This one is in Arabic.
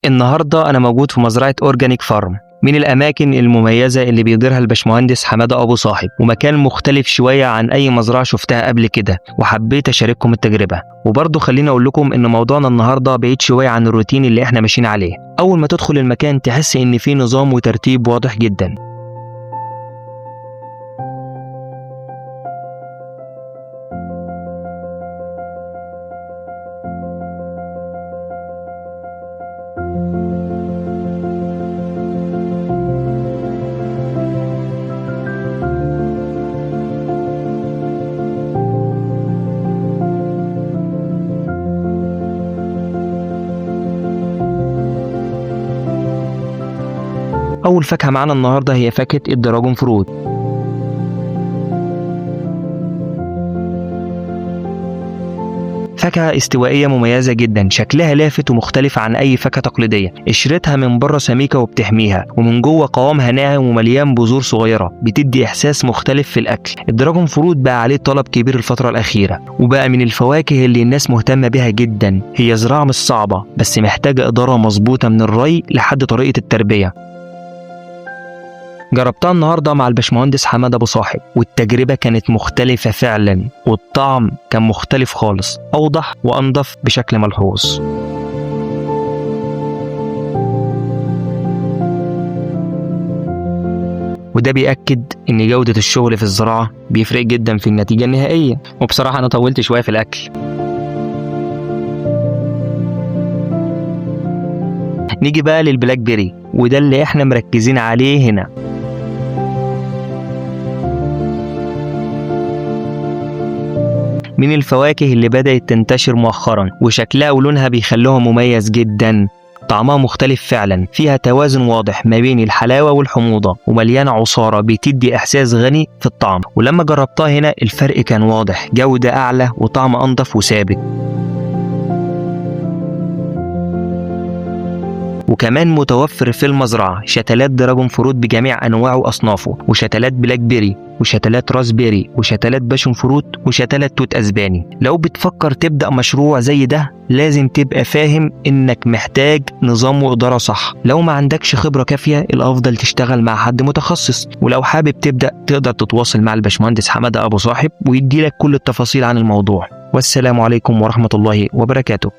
النهارده أنا موجود في مزرعة أورجانيك فارم، من الأماكن المميزة اللي بيديرها الباشمهندس حمادة أبو صاحب، ومكان مختلف شوية عن أي مزرعة شفتها قبل كده، وحبيت أشارككم التجربة. وبرضه خليني أقول لكم إن موضوعنا النهارده بعيد شوية عن الروتين اللي إحنا ماشيين عليه. أول ما تدخل المكان تحس إن فيه نظام وترتيب واضح جدا. أول فاكهة معانا النهارده هي فاكهة الدراجون فروت. فاكهة استوائية مميزة جدا، شكلها لافت ومختلف عن أي فاكهة تقليدية. قشرتها من بره سميكة وبتحميها، ومن جوه قوامها ناعم ومليان بذور صغيرة بتدي إحساس مختلف في الأكل. الدراجون فروت بقى عليه طلب كبير الفترة الأخيرة، وبقى من الفواكه اللي الناس مهتمة بيها جدا. هي زراعة مش صعبة، بس محتاجة إدارة مظبوطة من الري لحد طريقة التربية. جربتها النهارده مع الباشمهندس حمادة أبو صاحب، والتجربة كانت مختلفة فعلا، والطعم كان مختلف خالص، أوضح وأنضف بشكل ملحوظ. وده بيأكد إن جودة الشغل في الزراعة بيفرق جدا في النتيجة النهائية. وبصراحة أنا طولت شوية في الأكل. نيجي بقى للبلاك بيري، وده اللي احنا مركزين عليه هنا. من الفواكه اللي بدأت تنتشر مؤخرا، وشكلها ولونها بيخلوها مميز جدا. طعمها مختلف فعلا، فيها توازن واضح ما بين الحلاوة والحموضة، ومليانة عصارة بتدي إحساس غني في الطعم. ولما جربتها هنا الفرق كان واضح، جودة أعلى وطعم أنضف وثابت. وكمان متوفر في المزرعة شتلات دراجون فروت بجميع أنواعه وأصنافه، وشتلات بلاك بيري، وشتلات راسبيري، وشتلات باشون فروت، وشتلات توت أسباني. لو بتفكر تبدأ مشروع زي ده لازم تبقى فاهم إنك محتاج نظام وإدارة صح. لو ما عندكش خبرة كافية الأفضل تشتغل مع حد متخصص. ولو حابب تبدأ تقدر تتواصل مع الباشمهندس حمادة أبو صاحب ويديلك كل التفاصيل عن الموضوع. والسلام عليكم ورحمة الله وبركاته.